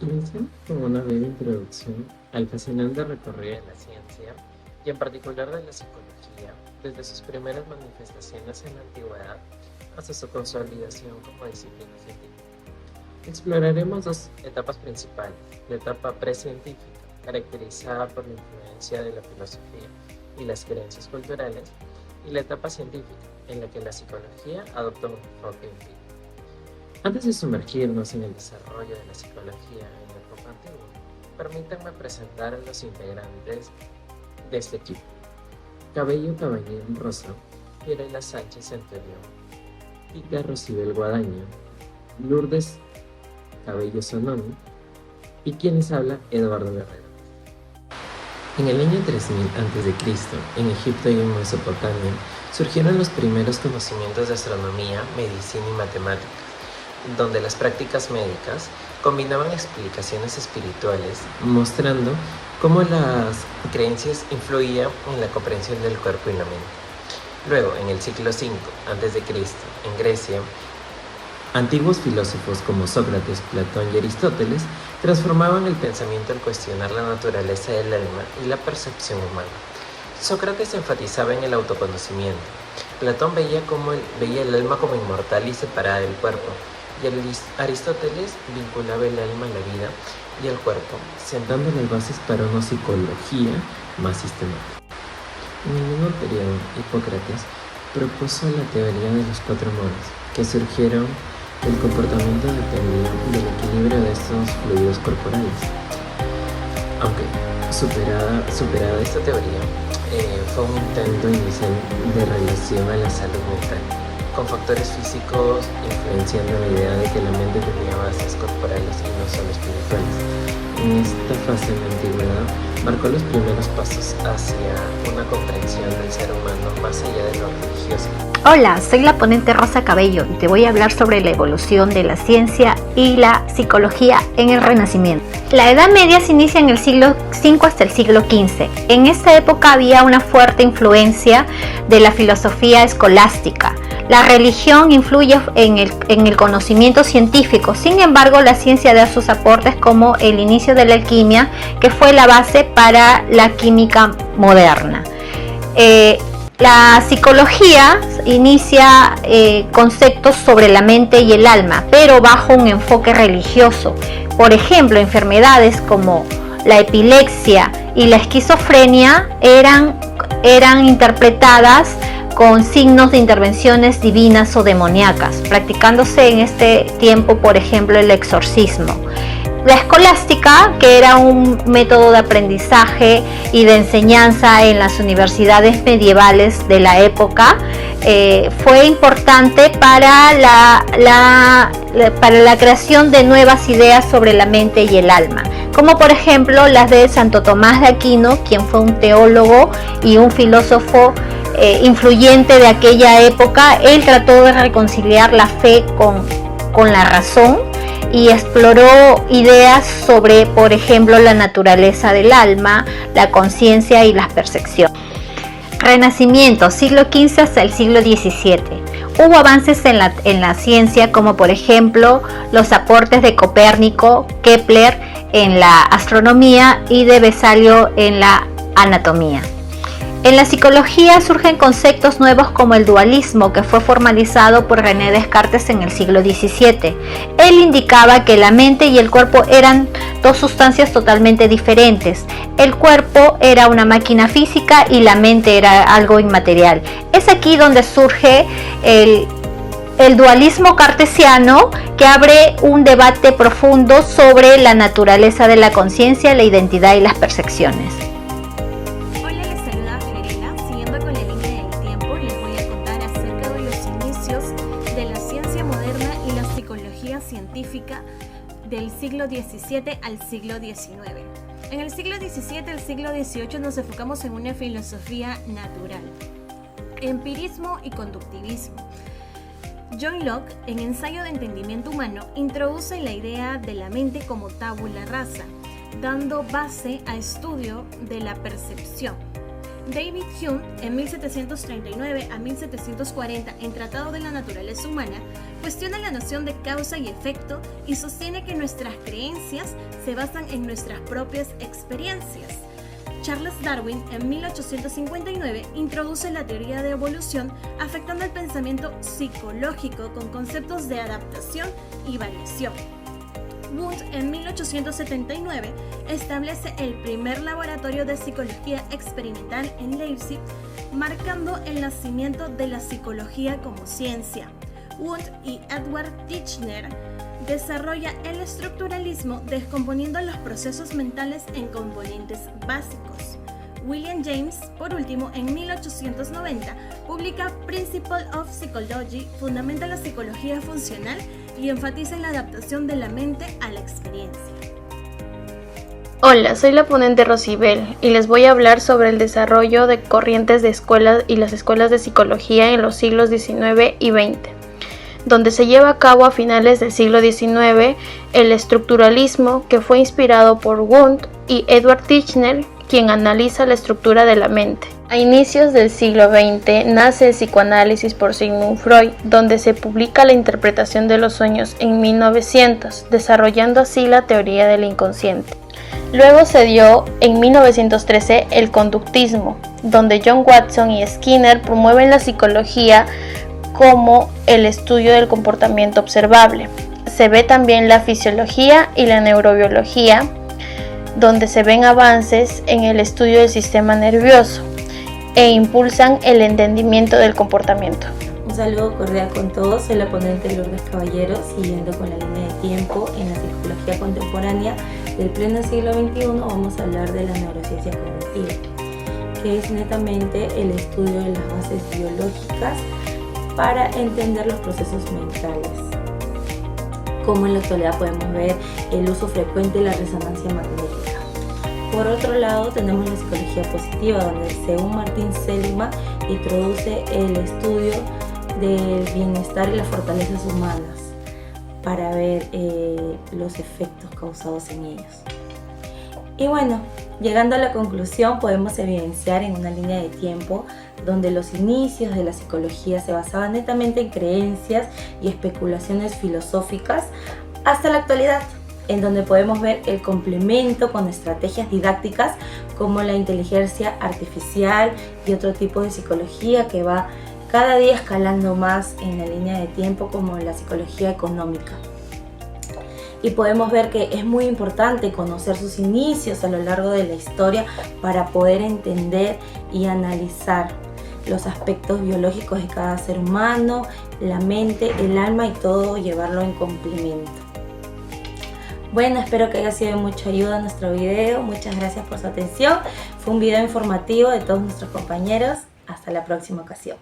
Iniciamos con una breve introducción al fascinante recorrido de la ciencia y en particular de la psicología, desde sus primeras manifestaciones en la antigüedad hasta su consolidación como disciplina científica. Exploraremos dos etapas principales: la etapa precientífica, caracterizada por la influencia de la filosofía y las creencias culturales, y la etapa científica, en la que la psicología adopta un enfoque empírico. Antes de sumergirnos en el desarrollo de la psicología en el Europa antiguo, permítanme presentar a los integrantes de este equipo. Cabello Caballero Rosa, Fiorella Sánchez Centurión, Tica Rocibel Guadaña, Lourdes Cabello Sononi y quien les habla, Eduardo Guerrero. En el año 3000 a.C., en Egipto y en Mesopotamia, surgieron los primeros conocimientos de astronomía, medicina y matemáticas, donde las prácticas médicas combinaban explicaciones espirituales, mostrando cómo las creencias influían en la comprensión del cuerpo y la mente. Luego, en el siglo V a.C., en Grecia, antiguos filósofos como Sócrates, Platón y Aristóteles transformaban el pensamiento al cuestionar la naturaleza del alma y la percepción humana. Sócrates enfatizaba en el autoconocimiento. Platón veía el alma como inmortal y separada del cuerpo, y Aristóteles vinculaba el alma a la vida y al cuerpo, sentando las bases para una psicología más sistemática. En el mismo periodo, Hipócrates propuso la teoría de los cuatro modos, que surgieron del comportamiento dependido del equilibrio de estos fluidos corporales. Aunque superada esta teoría, fue un intento inicial de relación a la salud mental, con factores físicos influenciando la idea de que la mente tenía bases corporales y no solo espirituales. En esta fase de la antigüedad marcó los primeros pasos hacia una comprensión del ser humano más allá de lo religioso. Hola, soy la ponente Rosa Cabello y te voy a hablar sobre la evolución de la ciencia y la psicología en el Renacimiento. La Edad Media se inicia en el siglo V hasta el siglo XV. En esta época había una fuerte influencia de la filosofía escolástica. La religión influye en el conocimiento científico, sin embargo la ciencia da sus aportes como el inicio de la alquimia, que fue la base para la química moderna. La psicología inicia conceptos sobre la mente y el alma, pero bajo un enfoque religioso. Por ejemplo, enfermedades como la epilepsia y la esquizofrenia eran interpretadas con signos de intervenciones divinas o demoníacas, practicándose en este tiempo, por ejemplo, el exorcismo. La escolástica, que era un método de aprendizaje y de enseñanza en las universidades medievales de la época, fue importante para la creación de nuevas ideas sobre la mente y el alma, como por ejemplo las de Santo Tomás de Aquino, quien fue un teólogo y un filósofo influyente de aquella época. Él trató de reconciliar la fe con la razón y exploró ideas sobre, por ejemplo, la naturaleza del alma, la conciencia y las percepciones. Renacimiento, siglo XV hasta el siglo XVII. Hubo avances en la ciencia, como por ejemplo los aportes de Copérnico, Kepler en la astronomía y de Vesalio en la anatomía. En la psicología surgen conceptos nuevos como el dualismo, que fue formalizado por René Descartes en el siglo XVII. Él indicaba que la mente y el cuerpo eran dos sustancias totalmente diferentes. El cuerpo era una máquina física y la mente era algo inmaterial. Es aquí donde surge el dualismo cartesiano, que abre un debate profundo sobre la naturaleza de la conciencia, la identidad y las percepciones. Científica del siglo XVII al siglo XIX. En el siglo XVII al siglo XVIII nos enfocamos en una filosofía natural, empirismo y conductivismo. John Locke, en Ensayo de Entendimiento Humano, introduce la idea de la mente como tabula rasa, dando base a estudio de la percepción. David Hume, en 1739 a 1740, en Tratado de la Naturaleza Humana, cuestiona la noción de causa y efecto y sostiene que nuestras creencias se basan en nuestras propias experiencias. Charles Darwin, en 1859, introduce la teoría de evolución, afectando el pensamiento psicológico con conceptos de adaptación y variación. Wundt, en 1879, establece el primer laboratorio de psicología experimental en Leipzig, marcando el nacimiento de la psicología como ciencia. Wundt y Edward Titchener desarrolla el estructuralismo descomponiendo los procesos mentales en componentes básicos. William James, por último, en 1890, publica Principles of Psychology, fundamenta la psicología funcional y enfatiza en la adaptación de la mente a la experiencia. Hola, soy la ponente Rosibel y les voy a hablar sobre el desarrollo de corrientes de escuelas y las escuelas de psicología en los siglos XIX y XX, donde se lleva a cabo a finales del siglo XIX el estructuralismo, que fue inspirado por Wundt y Edward Titchener, quien analiza la estructura de la mente. A inicios del siglo XX nace el psicoanálisis por Sigmund Freud, donde se publica la interpretación de los sueños en 1900, desarrollando así la teoría del inconsciente. Luego se dio en 1913 el conductismo, donde John Watson y Skinner promueven la psicología como el estudio del comportamiento observable. Se ve también la fisiología y la neurobiología, donde se ven avances en el estudio del sistema nervioso e impulsan el entendimiento del comportamiento. Un saludo cordial con todos, soy la ponente Lourdes Caballero, siguiendo con la línea de tiempo en la psicología contemporánea del pleno siglo XXI. Vamos a hablar de la neurociencia cognitiva, que es netamente el estudio de las bases biológicas para entender los procesos mentales. Como en la actualidad podemos ver el uso frecuente de la resonancia magnética. Por otro lado, tenemos la psicología positiva, donde según Martin Seligman introduce el estudio del bienestar y las fortalezas humanas para ver los efectos causados en ellos. Y bueno, llegando a la conclusión, podemos evidenciar en una línea de tiempo donde los inicios de la psicología se basaban netamente en creencias y especulaciones filosóficas, hasta la actualidad, en donde podemos ver el complemento con estrategias didácticas como la inteligencia artificial y otro tipo de psicología que va cada día escalando más en la línea de tiempo, como la psicología económica. Y podemos ver que es muy importante conocer sus inicios a lo largo de la historia para poder entender y analizar los aspectos biológicos de cada ser humano, la mente, el alma y todo llevarlo en complemento. Bueno, espero que haya sido de mucha ayuda nuestro video. Muchas gracias por su atención. Fue un video informativo de todos nuestros compañeros. Hasta la próxima ocasión.